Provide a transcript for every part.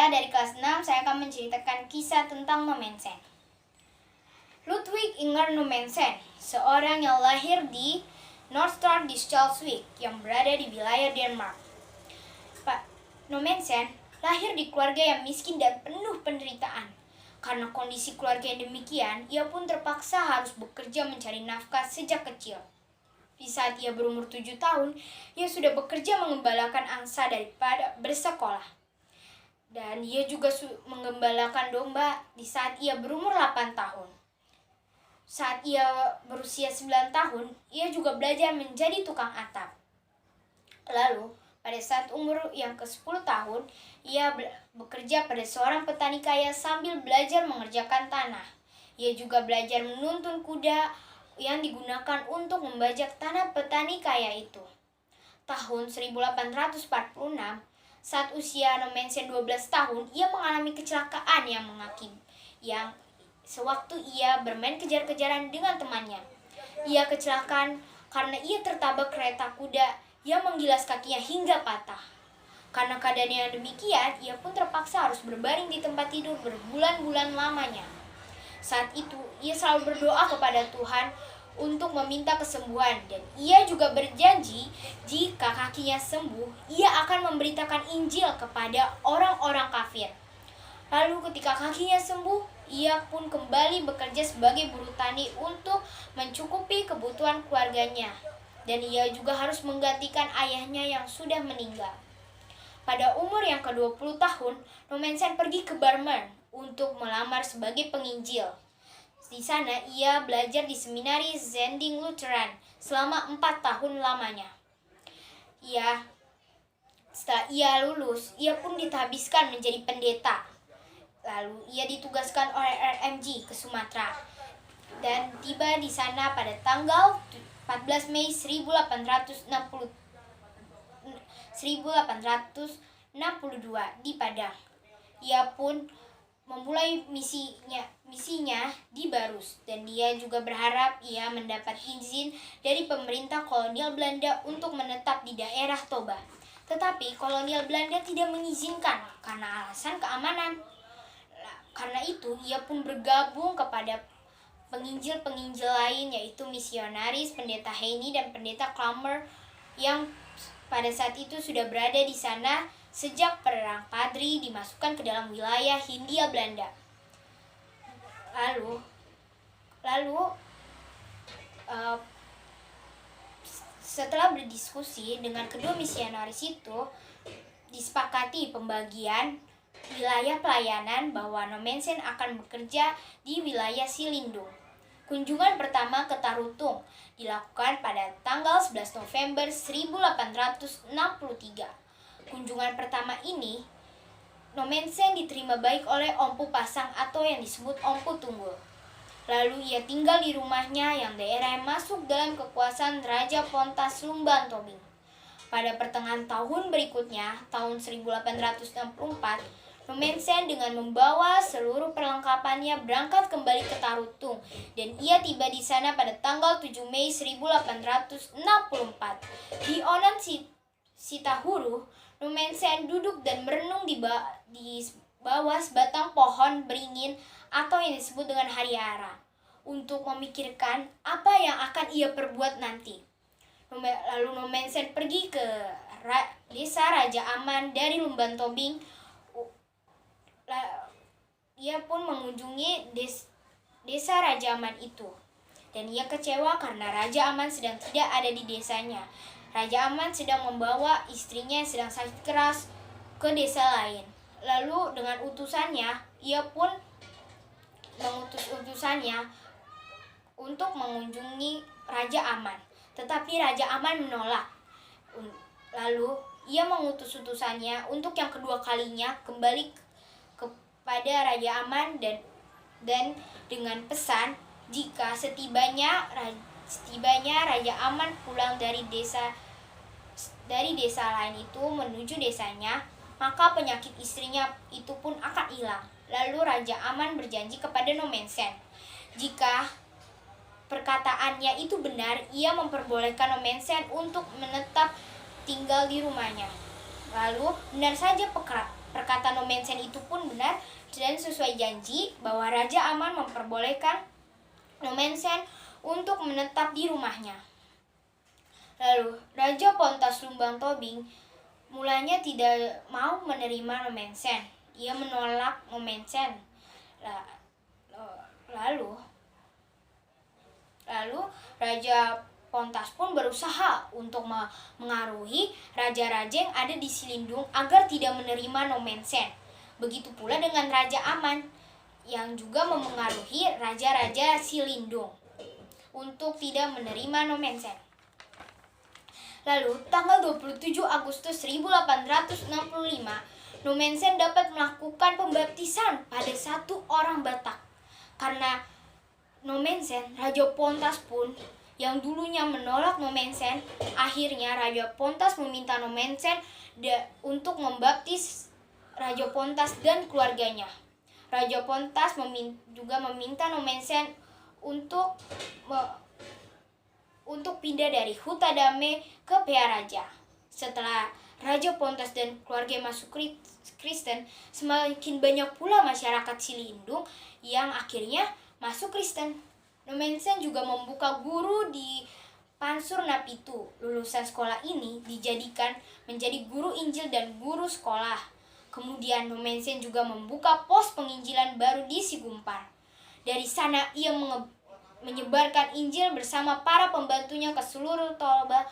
Saya dari kelas 6, saya akan menceritakan kisah tentang Nommensen. Ludwig Inger Nommensen, seorang yang lahir di Nordstrand di Schleswig yang berada di wilayah Denmark. Pak Nommensen lahir di keluarga yang miskin dan penuh penderitaan. Karena kondisi keluarga yang demikian, ia pun terpaksa harus bekerja mencari nafkah sejak kecil. Di saat ia berumur 7 tahun, ia sudah bekerja mengembalakan angsa daripada bersekolah. Dan ia juga menggembalakan domba di saat ia berumur 8 tahun. Saat ia berusia 9 tahun, ia juga belajar menjadi tukang atap. Lalu, pada saat umur yang ke-10 tahun, ia bekerja pada seorang petani kaya sambil belajar mengerjakan tanah. Ia juga belajar menuntun kuda yang digunakan untuk membajak tanah petani kaya itu. Tahun 1846, saat usia Nommensen 12 tahun, ia mengalami kecelakaan yang sewaktu ia bermain kejar-kejaran dengan temannya. Ia kecelakaan karena ia tertabrak kereta kuda yang menggilas kakinya hingga patah. Karena keadaan yang demikian, ia pun terpaksa harus berbaring di tempat tidur berbulan-bulan lamanya. Saat itu, ia selalu berdoa kepada Tuhan untuk meminta kesembuhan, dan ia juga berjanji jika kakinya sembuh, ia akan memberitakan Injil kepada orang-orang kafir. Lalu ketika kakinya sembuh, ia pun kembali bekerja sebagai buruh tani untuk mencukupi kebutuhan keluarganya, dan ia juga harus menggantikan ayahnya yang sudah meninggal. Pada umur yang ke-20 tahun, Nommensen pergi ke Bremen untuk melamar sebagai penginjil. Di sana ia belajar di seminari Zending Lutheran selama 4 tahun lamanya. Setelah ia lulus, ia pun ditahbiskan menjadi pendeta. Lalu ia ditugaskan oleh RMG ke Sumatera dan tiba di sana pada tanggal 14 Mei 1862 di Padang. Ia pun memulai misinya di Barus, dan dia juga berharap ia mendapat izin dari pemerintah kolonial Belanda untuk menetap di daerah Toba. Tetapi kolonial Belanda tidak mengizinkan karena alasan keamanan. Karena itu, ia pun bergabung kepada penginjil-penginjil lain, yaitu misionaris, pendeta Heini dan pendeta Kramer yang pada saat itu sudah berada di sana sejak perang Padri dimasukkan ke dalam wilayah Hindia Belanda. Setelah berdiskusi dengan kedua misionaris itu, disepakati pembagian wilayah pelayanan bahwa Nommensen akan bekerja di wilayah Silindung. Kunjungan pertama ke Tarutung dilakukan pada tanggal 11 November 1863. Kunjungan pertama ini, Nommensen diterima baik oleh Ompu Pasang atau yang disebut Ompu Tunggul. Lalu ia tinggal di rumahnya yang daerah yang masuk dalam kekuasaan Raja Pontas Lumbantobing. Pada pertengahan tahun berikutnya, tahun 1864, Nommensen dengan membawa seluruh perlengkapannya berangkat kembali ke Tarutung, dan ia tiba di sana pada tanggal 7 Mei 1864. Di Onan Sitahuru, Nommensen duduk dan merenung di bawah sebatang pohon beringin atau yang disebut dengan hariara untuk memikirkan apa yang akan ia perbuat nanti. Lalu Nommensen pergi ke desa Raja Aman dari Lumbantobing. Ia pun mengunjungi desa Raja Aman itu, dan ia kecewa karena Raja Aman sedang tidak ada di desanya. Raja Aman sedang membawa istrinya yang sedang sakit keras ke desa lain. Lalu dengan utusannya, ia pun mengutus utusannya untuk mengunjungi Raja Aman. Tetapi Raja Aman menolak. Lalu ia mengutus utusannya untuk yang kedua kalinya kembali kepada Raja Aman dan dengan pesan jika setibanya Raja Aman pulang dari desa lain itu menuju desanya, maka penyakit istrinya itu pun akan hilang. Lalu Raja Aman berjanji kepada Nommensen, jika perkataannya itu benar, ia memperbolehkan Nommensen untuk menetap tinggal di rumahnya. Lalu benar saja Perkataan Nomensen itu pun benar dan sesuai janji bahwa Raja Aman memperbolehkan Nomensen untuk menetap di rumahnya. Lalu, Raja Pontas Lumbang Tobing mulanya tidak mau menerima Nomensen. Ia menolak Nomensen. Lalu Raja Pontas pun berusaha untuk mengaruhi raja-raja yang ada di Silindung agar tidak menerima Nomensen. Begitu pula dengan Raja Aman yang juga memengaruhi raja-raja Silindung untuk tidak menerima Nomensen. Lalu, tanggal 27 Agustus 1865, Nomensen dapat melakukan pembaptisan pada satu orang Batak. Karena Nomensen, Raja Pontas pun yang dulunya menolak Nomensen, akhirnya Raja Pontas meminta Nomensen untuk membaptis Raja Pontas dan keluarganya. Raja Pontas juga meminta Nomensen untuk pindah dari Hutadame ke Pearaja. Setelah Raja Pontas dan keluarga masuk Kristen, semakin banyak pula masyarakat Silindung yang akhirnya masuk Kristen. Nomensen juga membuka guru di Pansur Napitu. Lulusan sekolah ini dijadikan menjadi guru Injil dan guru sekolah. Kemudian Nomensen juga membuka pos penginjilan baru di Sigumpar. Dari sana ia menyebarkan Injil bersama para pembantunya ke seluruh Toba,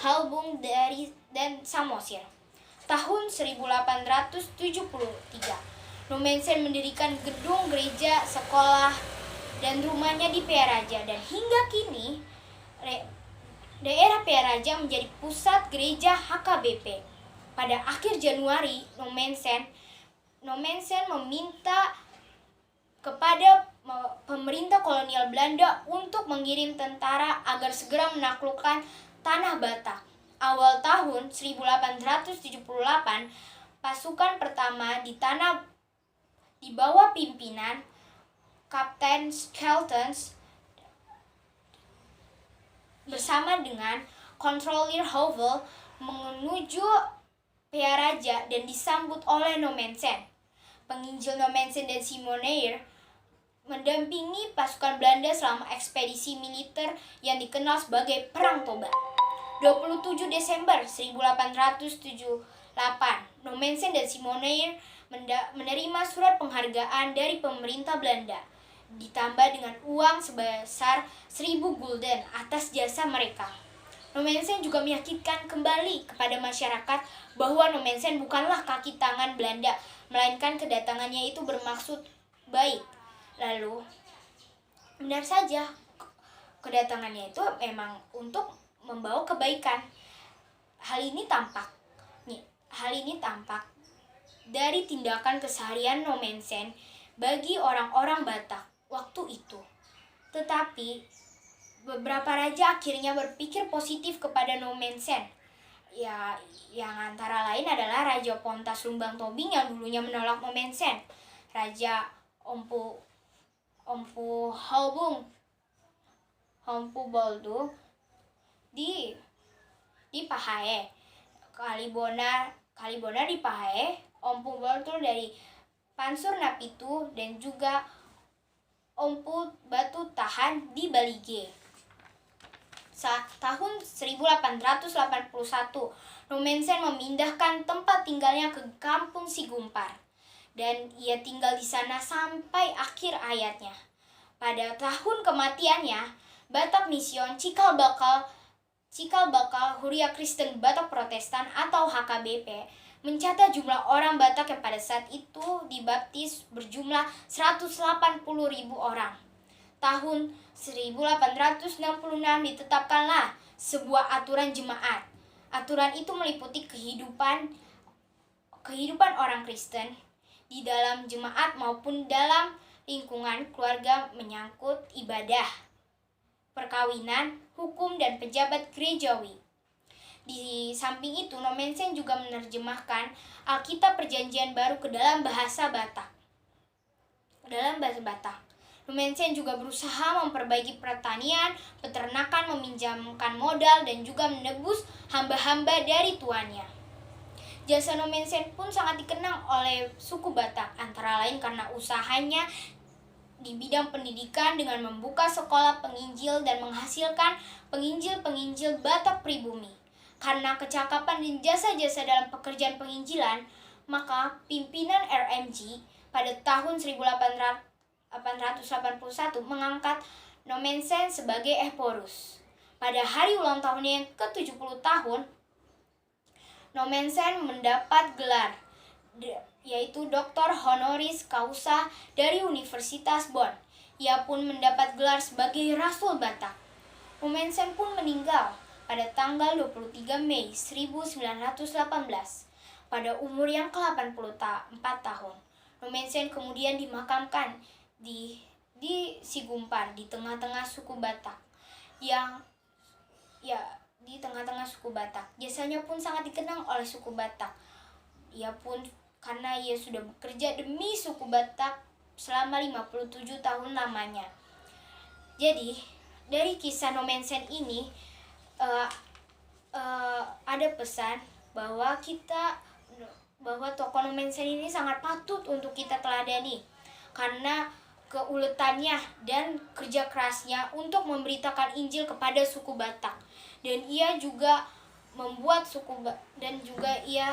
Halbung dan Samosir. Tahun 1873, Nomensen mendirikan gedung gereja, sekolah, dan rumahnya di Pearaja, dan hingga kini daerah Pearaja menjadi pusat gereja HKBP. Pada akhir Januari, Nomensen meminta kepada pemerintah kolonial Belanda untuk mengirim tentara agar segera menaklukkan tanah Batak. Awal tahun 1878, pasukan pertama di bawah pimpinan Kapten Skeltons bersama dengan Kontrolir Howell menuju Pearaja dan disambut oleh Nomensen. Penginjil Nomensen dan Simoneir mendampingi pasukan Belanda selama ekspedisi militer yang dikenal sebagai Perang Toba. 27 Desember 1878, Nomensen dan Simoneir menerima surat penghargaan dari pemerintah Belanda, ditambah dengan uang sebesar 1.000 gulden atas jasa mereka. Nomensen juga meyakinkan kembali kepada masyarakat bahwa Nomensen bukanlah kaki tangan Belanda, melainkan kedatangannya itu bermaksud baik. Lalu, benar saja, kedatangannya itu memang untuk membawa kebaikan. Hal ini tampak dari tindakan keseharian Nomensen bagi orang-orang Batak waktu itu. Tetapi, beberapa raja akhirnya berpikir positif kepada Nomensen. Ya, yang antara lain adalah Raja Pontas Lumbang Tobing yang dulunya menolak Nomensen, Raja Ompu Boldu di Pahae, Kalibona di Pahae, Ompu Boldu dari Pansur Napitu, dan juga Ompu Batu Tahan di Balige. Tahun 1881, Nomensen memindahkan tempat tinggalnya ke kampung Sigumpar, dan ia tinggal di sana sampai akhir hayatnya. Pada tahun kematiannya, Batak Mission Cikal Bakal Huria Kristen Batak Protestan atau HKBP mencatat jumlah orang Batak yang pada saat itu dibaptis berjumlah 180.000 orang. Tahun 1866 ditetapkanlah sebuah aturan jemaat. Aturan itu meliputi kehidupan orang Kristen di dalam jemaat maupun dalam lingkungan keluarga menyangkut ibadah, perkawinan, hukum, dan pejabat gerejawi. Di samping itu, Nomensen juga menerjemahkan Alkitab Perjanjian Baru ke dalam bahasa Batak. Nomensen juga berusaha memperbaiki pertanian, peternakan, meminjamkan modal, dan juga menebus hamba-hamba dari tuannya. Jasa Nomensen pun sangat dikenang oleh suku Batak, antara lain karena usahanya di bidang pendidikan dengan membuka sekolah penginjil dan menghasilkan penginjil-penginjil Batak pribumi. Karena kecakapan dan jasa-jasa dalam pekerjaan penginjilan, maka pimpinan RMG pada tahun 1881 mengangkat Nomensen sebagai Ephorus. Pada hari ulang tahunnya yang ke-70 tahun, Nomensen mendapat gelar yaitu Doktor Honoris Causa dari Universitas Bonn. Ia pun mendapat gelar sebagai Rasul Batak. Nomensen pun meninggal pada tanggal 23 Mei 1918 pada umur yang ke-84 tahun. Nomensen kemudian dimakamkan di Sigumpar di tengah-tengah suku Batak di tengah-tengah suku Batak. Jasanya pun sangat dikenang oleh suku Batak. Karena ia sudah bekerja demi suku Batak selama 57 tahun lamanya. Jadi, dari kisah Nomensen ini ada pesan bahwa tokoh Nomensen ini sangat patut untuk kita teladani karena keuletannya dan kerja kerasnya untuk memberitakan Injil kepada suku Batak. Dan ia juga ia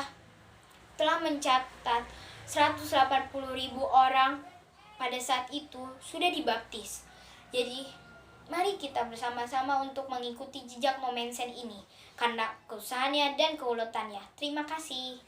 telah mencatat 180.000 orang pada saat itu sudah dibaptis. Jadi, mari kita bersama-sama untuk mengikuti jejak Nomensen ini karena keusahaannya dan keuletannya. Terima kasih.